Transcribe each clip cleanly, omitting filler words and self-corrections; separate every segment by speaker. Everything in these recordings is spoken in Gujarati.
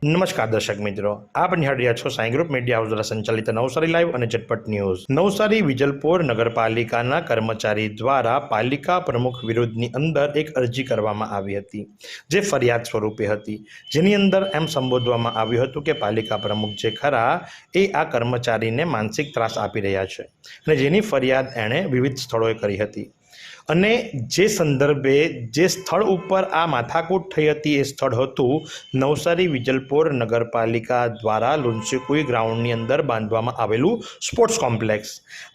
Speaker 1: નમસ્કાર દર્શક મિત્રો, આપ નિહાળી રહ્યા છો સાઈ ગ્રુપ મીડિયા હાઉસ દ્વારા સંચાલિત નવસારી લાઈવ અને ઝટપટ ન્યૂઝ। નવસારી વિજલપોર નગરપાલિકાના કર્મચારી દ્વારા પાલિકા પ્રમુખ વિરુદ્ધની અંદર એક અરજી કરવામાં આવી હતી, જે ફરિયાદ સ્વરૂપે હતી, જેની અંદર એમ સંબોધવામાં આવ્યું હતું કે પાલિકા પ્રમુખ જે ખરા એ આ કર્મચારીને માનસિક ત્રાસ આપી રહ્યા છે અને જેની ફરિયાદ એણે વિવિધ સ્થળોએ કરી હતી અને જે સંદર્ભે જે સ્થળ ઉપર આ માથાકૂટ થઈ હતી એ સ્થળ હતું નવસારી વિજલપોર નગરપાલિકા દ્વારા લુન્સીકુઈ ગ્રાઉન્ડની અંદર બાંધવામાં આવેલું સ્પોર્ટ્સ કોમ્પ્લેક્સ।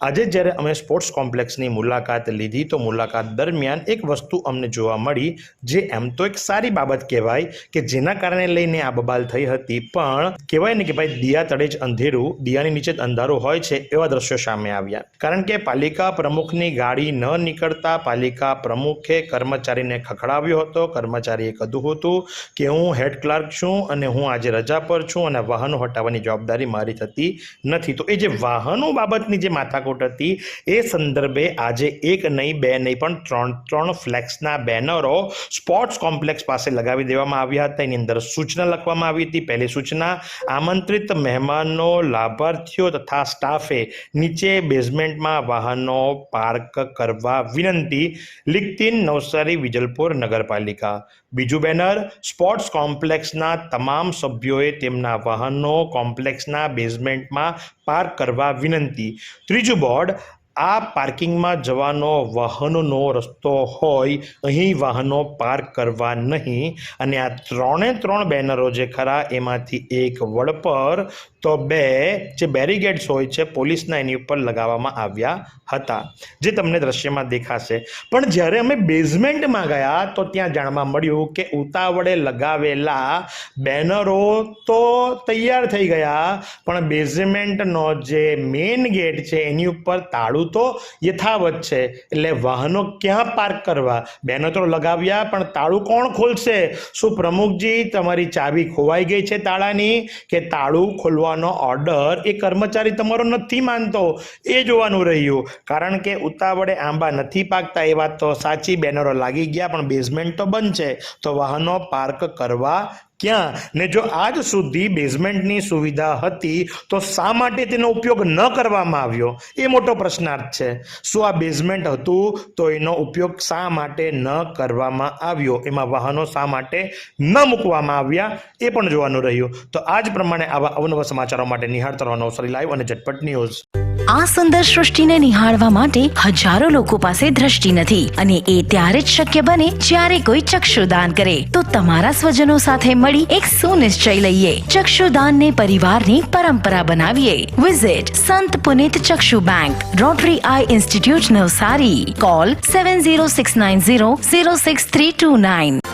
Speaker 1: આજે જ્યારે અમે સ્પોર્ટ્સ કોમ્પ્લેક્સની મુલાકાત લીધી તો મુલાકાત દરમિયાન એક વસ્તુ અમને જોવા મળી, જે એમ તો એક સારી બાબત કહેવાય કે જેના કારણે લઈને આ બબાલ થઈ હતી, પણ કહેવાય ને કે ભાઈ દિયા તળે જ અંધેરું, દિયાની નીચે જ અંધારું હોય છે એવા દ્રશ્યો સામે આવ્યા। કારણ કે પાલિકા પ્રમુખની ગાડી ન નીકળતા પાલિકા પ્રમુખે કર્મચારીને ખખડાવ્યો હતો। કર્મચારીએ કહ્યું હતું કે હું હેડ ક્લાર્ક છું અને હું આજે રજા પર છું અને વાહનો હટાવવાની જવાબદારી મારી થતી નથી। તો એ જે વાહનો બાબતની જે માથાકૂટ હતી એ સંદર્ભે આજે એક નહીં, બે નહીં, પણ ત્રણ ફ્લેક્સના બેનરો સ્પોર્ટ્સ કોમ્પ્લેક્સ પાસે લગાવી દેવામાં આવ્યા હતા। એની અંદર સૂચના લખવામાં આવી હતી। પહેલી સૂચના, આમંત્રિત મહેમાનો, લાભાર્થીઓ તથા સ્ટાફે નીચે બેઝમેન્ટમાં વાહનો પાર્ક કરવા વિનંતી, લિખતીન નવસારી વિજલપોર નગરપાલિકા। બીજું બેનર, સ્પોર્ટ્સ કોમ્પ્લેક્સના તમામ સભ્યોએ તેમના વાહનો કોમ્પ્લેક્સના બેઝમેન્ટમાં પાર્ક કરવા વિનંતી। ત્રીજું બોર્ડ, આ પાર્કિંગમાં જવાનો વાહનોનો રસ્તો હોય, અહીં વાહનો પાર્ક કરવા નહીં। અને આ ત્રણ બેનરો જે ખરા એમાંથી એક વડ પર તો બે જે બેરીગેડ્સ હોય છે પોલીસના એની ઉપર લગાવવામાં આવ્યા હતા, જે તમને દ્રશ્યમાં દેખાશે। પણ જ્યારે અમે બેઝમેન્ટમાં ગયા તો ત્યાં જાણવા મળ્યું કે ઉતાવળે લગાવેલા બેનરો તો તૈયાર થઈ ગયા, પણ બેઝમેન્ટનો જે મેઇન ગેટ છે એની ઉપર તાળું તો યથાવત છે। એટલે વાહનો ક્યાં પાર્ક કરવા? બેનરો તો લગાવ્યા પણ તાળું કોણ ખોલશે? શું પ્રમુખજી તમારી ચાવી ખોવાઈ ગઈ છે તાળાની, કે તાળું ખોલવાનો ઓર્ડર એ કર્મચારી તમારો નથી માનતો? એ જોવાનું રહ્યું। કારણ કે ઉતાવળે આંબા નથી પાકતા એ વાત તો સાચી, બેનરો લાગી ગયા પણ બેઝમેન્ટ તો બંધ છે, તો વાહનો પાર્ક કરવા ક્યાં? ને જો આજ સુધી બેઝમેન્ટની સુવિધા હતી તો શા માટે તેનો ઉપયોગ ન કરવામાં આવ્યો? એ મોટો પ્રશ્નાર્થ છે। શું આ બેઝમેન્ટ હતું તો એનો ઉપયોગ શા માટે ન કરવામાં આવ્યો? એમાં વાહનો શા માટે ન મૂકવામાં આવ્યા? એ પણ જોવાનું રહ્યું। તો આ જ પ્રમાણે આવા અવનવા સમાચારો માટે નિહાળતા રહો નવસારી લાઈવ અને ઝટપટ ન્યૂઝ।
Speaker 2: આ સુંદર સૃષ્ટિને નિહાળવા માટે હજારો લોકો પાસે દ્રષ્ટિ નથી, અને એ ત્યારે જ શક્ય બને જ્યારે કોઈ ચક્ષુદાન કરે। તો તમારા સ્વજનો સાથે મળી એક સુનિશ્ચય લઈએ, ચક્ષુદાનને પરિવારની પરંપરા બનાવીએ। Visit Sant Punit Chakshu bank, rotary eye institute Navsari. Call 7069006329।